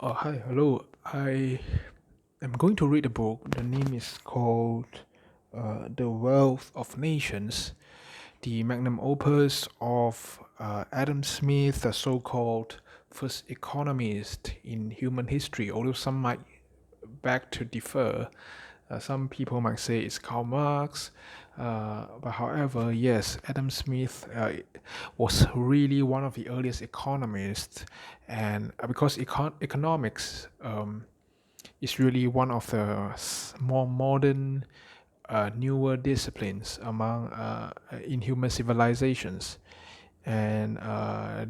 Hi, hello. I am going to read a book. The name is called The Wealth of Nations, the magnum opus of Adam Smith, the so called first economist in human history, although some might beg to differ. Some people might say it's Karl Marx, but however, yes, Adam Smith was really one of the earliest economists, and because economics is really one of the more modern, newer disciplines among in human civilizations, and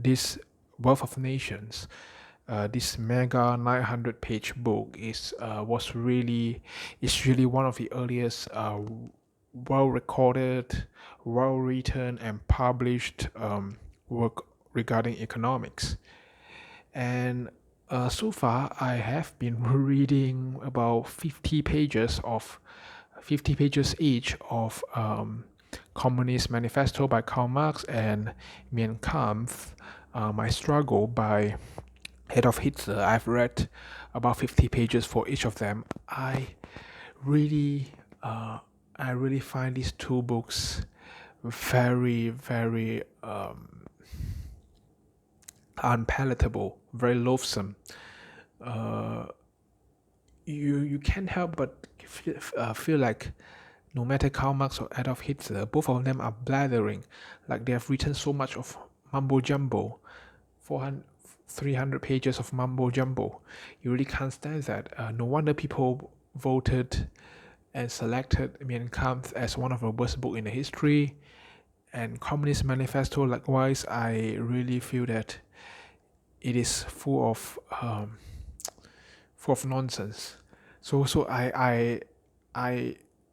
this Wealth of Nations, this mega 900-page book is really one of the earliest well recorded, well written, and published work regarding economics. And so far, I have been reading about 50 pages each of Communist Manifesto by Karl Marx and Mein Kampf, My Struggle by Adolf Hitler. I've read about 50 pages for each of them. Really, uh, I really find these two books very unpalatable, very loathsome. Uh, you can't help but feel like no matter Karl Marx or Adolf Hitler, both of them are blathering, like they have written so much of mumbo jumbo, 400, 300 pages of mumbo jumbo. You really can't stand that. No wonder people voted and selected Mein Kampf as one of the worst books in the history. And Communist Manifesto, likewise, I really feel that it is full of nonsense. I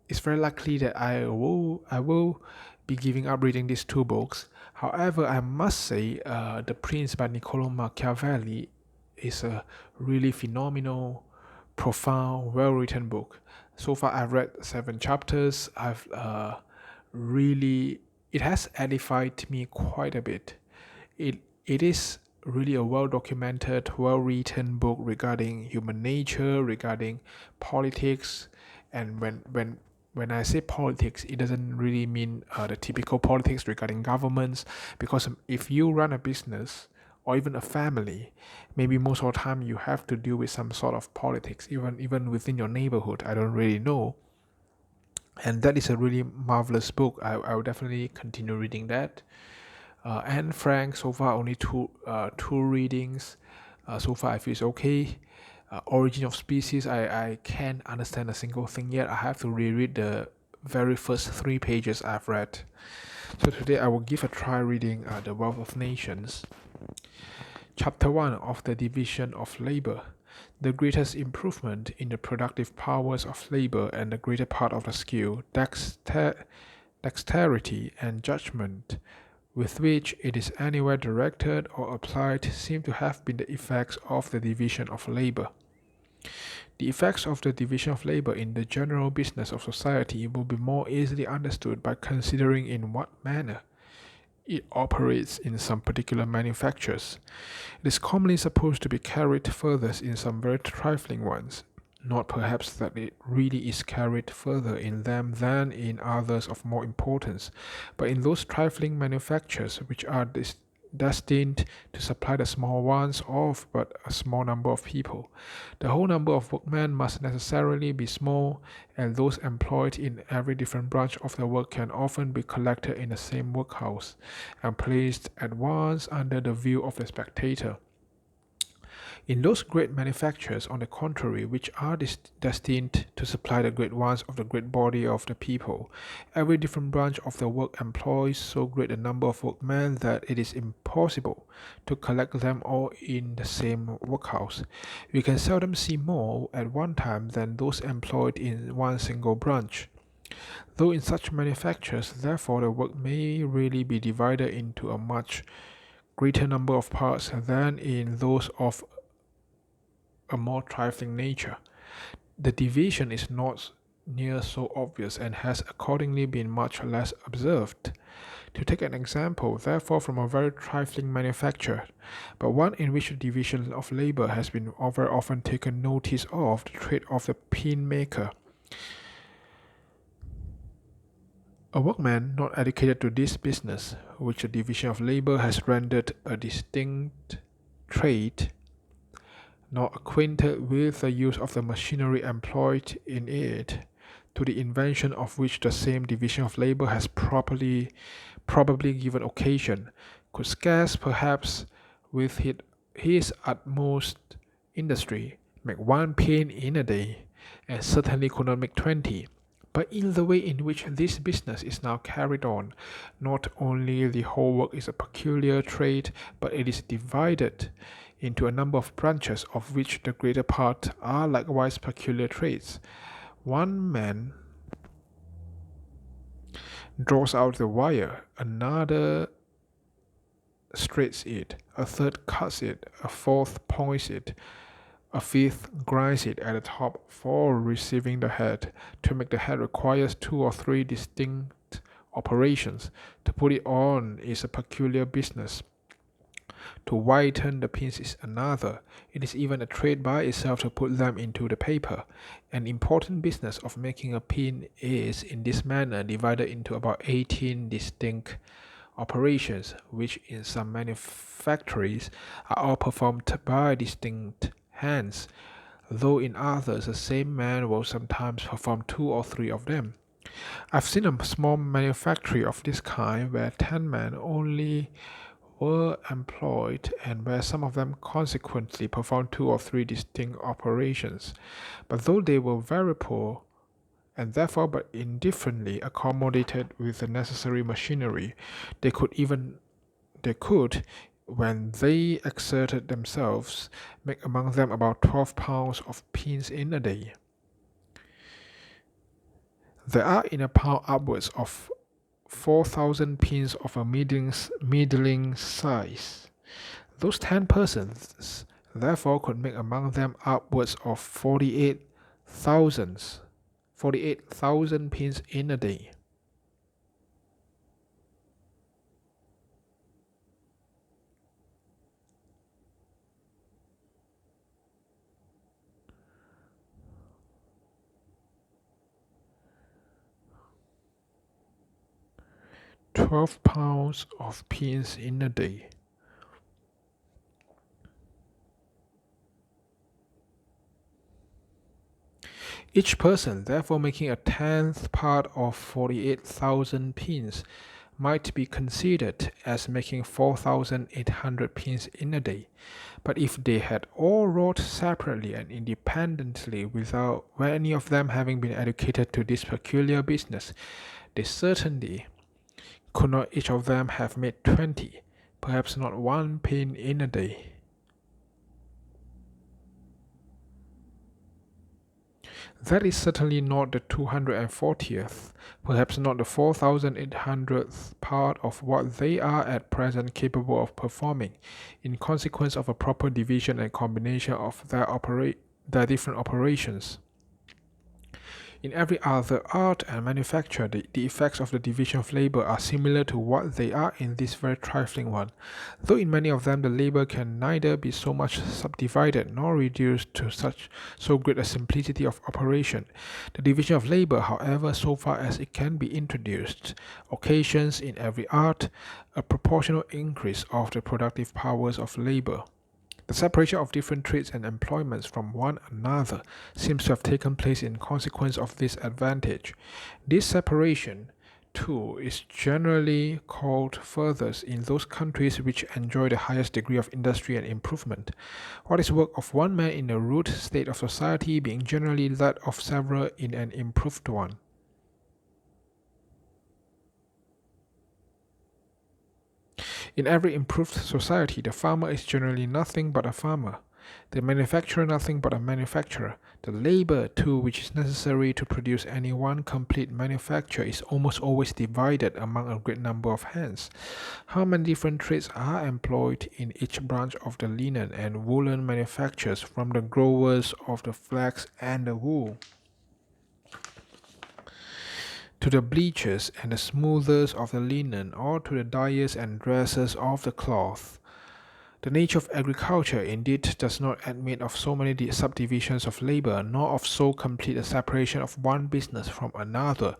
it's very likely that I will be giving up reading these two books. However, I must say, The Prince by Niccolo Machiavelli is a really phenomenal, profound, well-written book. So far, I've read 7 chapters. I've really it has edified me quite a bit. It is really a well documented, well written book regarding human nature, regarding politics, and when I say politics, it doesn't really mean the typical politics regarding governments, because if you run a business or even a family, maybe most of the time you have to deal with some sort of politics, even within your neighborhood. I don't really know, and that is a really marvelous book. I will definitely continue reading that. Anne Frank, so far only two readings. So far I feel it's okay. Origin of Species, I can't understand a single thing yet. I have to reread the very first 3 pages I've read. So today I will give a try reading The Wealth of Nations. Chapter 1 of the Division of Labor. The greatest improvement in the productive powers of labor and the greater part of the skill, dexterity, and judgment with which it is anywhere directed or applied seem to have been the effects of the division of labor. The effects of the division of labor in the general business of society will be more easily understood by considering in what manner it operates in some particular manufactures. It is commonly supposed to be carried further in some very trifling ones, not perhaps that it really is carried further in them than in others of more importance, but in those trifling manufactures which are destined to supply the small wants of but a small number of people. The whole number of workmen must necessarily be small, and those employed in every different branch of the work can often be collected in the same workhouse, and placed at once under the view of the spectator. In those great manufactures, on the contrary, which are destined to supply the great wants of the great body of the people, every different branch of the work employs so great a number of workmen that it is impossible to collect them all in the same workhouse. We can seldom see more at one time than those employed in one single branch. Though in such manufactures, therefore, the work may really be divided into a much greater number of parts than in those of a more trifling nature. The division is not near so obvious and has accordingly been much less observed. To take an example, therefore, from a very trifling manufacture, but one in which the division of labor has been very often taken notice of, the trade of the pin maker. A workman not educated to this business, which the division of labor has rendered a distinct trade, nor acquainted with the use of the machinery employed in it, to the invention of which the same division of labor has probably given occasion, could scarce, perhaps, with his utmost industry, make one pin in a day, and certainly could not make 20. But in the way in which this business is now carried on, not only the whole work is a peculiar trade, but it is divided into a number of branches, of which the greater part are likewise peculiar trades. One man draws out the wire, another straits it, a third cuts it, a fourth points it, a fifth grinds it at the top for receiving the head. To make the head requires 2 or 3 distinct operations. To put it on is a peculiar business. To whiten the pins is another. It is even a trade by itself to put them into the paper. An important business of making a pin is, in this manner, divided into about 18 distinct operations, which in some manufactories are all performed by distinct hands, though in others the same man will sometimes perform 2 or 3 of them. I've seen a small manufactory of this kind where 10 men only were employed, and where some of them consequently performed 2 or 3 distinct operations. But though they were very poor, and therefore but indifferently accommodated with the necessary machinery, they could, when they exerted themselves, make among them about 12 pounds of pins in a day. There are in a pound upwards of 4,000 pins of a middling size. Those 10 persons therefore could make among them upwards of 48,000 pins in a day. £12 of pins in a day. Each person, therefore, making a 10th part of 48,000 pins might be considered as making 4,800 pins in a day. But if they had all wrought separately and independently, without any of them having been educated to this peculiar business, they certainly could not each of them have made 20, perhaps not 1 pin in a day. That is certainly not the 240th, perhaps not the 4,800th part of what they are at present capable of performing, in consequence of a proper division and combination of their different operations. In every other art and manufacture, the effects of the division of labor are similar to what they are in this very trifling one, though in many of them the labor can neither be so much subdivided nor reduced to so great a simplicity of operation. The division of labor, however, so far as it can be introduced, occasions in every art a proportional increase of the productive powers of labor. The separation of different trades and employments from one another seems to have taken place in consequence of this advantage. This separation, too, is generally called furthest in those countries which enjoy the highest degree of industry and improvement. What is work of one man in a rude state of society being generally that of several in an improved one. In every improved society, the farmer is generally nothing but a farmer, the manufacturer nothing but a manufacturer. The labor, too, which is necessary to produce any one complete manufacture is almost always divided among a great number of hands. How many different trades are employed in each branch of the linen and woolen manufactures, from the growers of the flax and the wool to the bleachers and the smoothers of the linen, or to the dyers and dressers of the cloth. The nature of agriculture indeed does not admit of so many subdivisions of labor, nor of so complete a separation of one business from another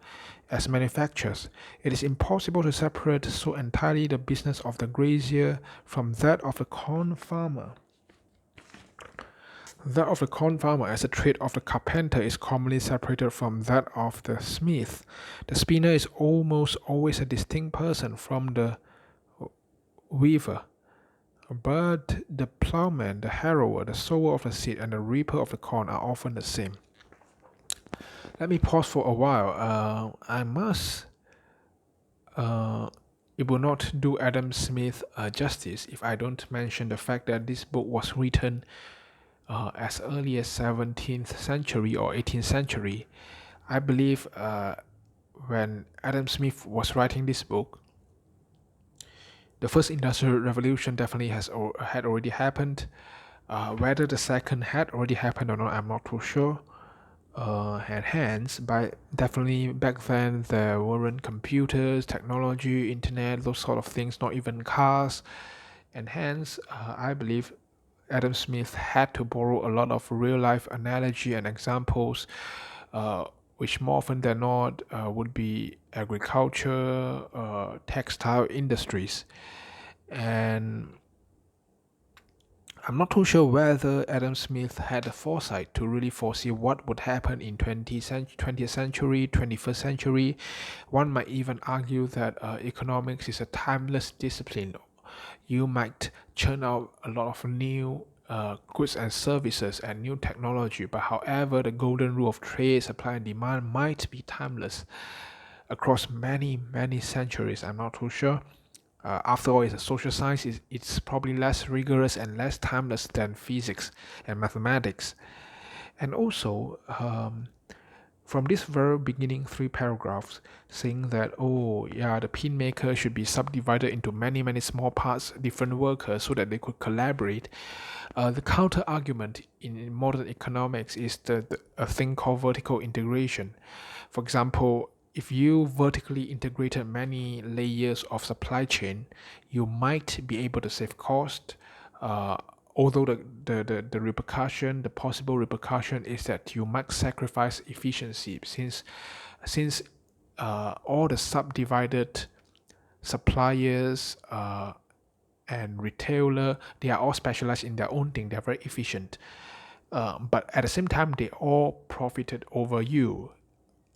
as manufactures. It is impossible to separate so entirely the business of the grazier from that of the corn farmer. That of the corn farmer, as the trade of the carpenter, is commonly separated from that of the smith. The spinner is almost always a distinct person from the weaver. But the plowman, the harrower, the sower of the seed, and the reaper of the corn are often the same. Let me pause for a while. It will not do Adam Smith justice if I don't mention the fact that this book was written as early as 17th century or 18th century. I believe when Adam Smith was writing this book, the first industrial revolution definitely had already happened. Whether the second had already happened or not, I'm not too sure. And hence, definitely back then there weren't computers, technology, internet, those sort of things, not even cars. And hence, I believe Adam Smith had to borrow a lot of real life analogy and examples, which more often than not would be agriculture, textile industries. And I'm not too sure whether Adam Smith had the foresight to really foresee what would happen in 20th century, 21st century. One might even argue that economics is a timeless discipline. You might churn out a lot of new goods and services and new technology, but however, the golden rule of trade, supply and demand might be timeless across many, many centuries. I'm not too sure. After all, it's a social science. It's probably less rigorous and less timeless than physics and mathematics. And also, from this very beginning 3 paragraphs, saying that, the pin maker should be subdivided into many, many small parts, different workers, so that they could collaborate. The counter argument in modern economics is a thing called vertical integration. For example, if you vertically integrated many layers of supply chain, you might be able to save cost. Although the repercussion, the possible repercussion is that you might sacrifice efficiency since all the subdivided suppliers and retailer, they are all specialized in their own thing. They are very efficient. But at the same time, they all profited over you.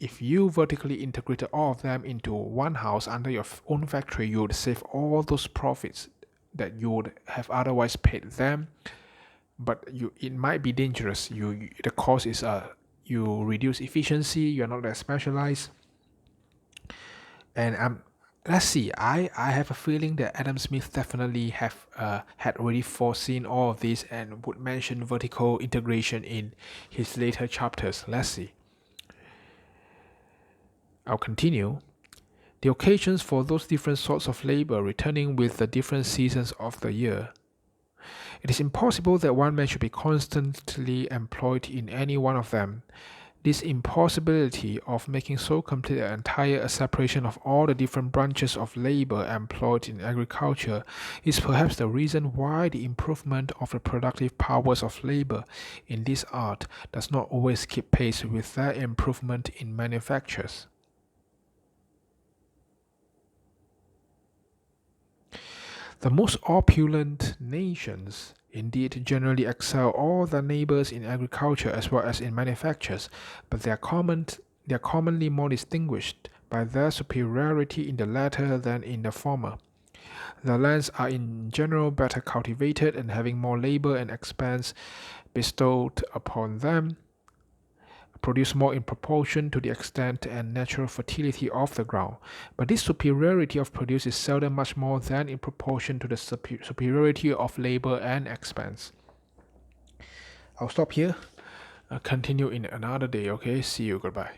If you vertically integrated all of them into one house under your own factory, you would save all those profits that you would have otherwise paid them. But it might be dangerous. The cost is you reduce efficiency. You are not that specialized. And let's see. I have a feeling that Adam Smith definitely had already foreseen all of this and would mention vertical integration in his later chapters. Let's see. I'll continue. The occasions for those different sorts of labor returning with the different seasons of the year. It is impossible that one man should be constantly employed in any one of them. This impossibility of making so complete and entire a separation of all the different branches of labor employed in agriculture is perhaps the reason why the improvement of the productive powers of labor in this art does not always keep pace with their improvement in manufactures. The most opulent nations indeed generally excel all their neighbors in agriculture as well as in manufactures, but they are commonly more distinguished by their superiority in the latter than in the former. Their lands are in general better cultivated and having more labor and expense bestowed upon them, produce more in proportion to the extent and natural fertility of the ground. But this superiority of produce is seldom much more than in proportion to the superiority of labor and expense. I'll stop here. I'll continue in another day. Okay, see you. Goodbye.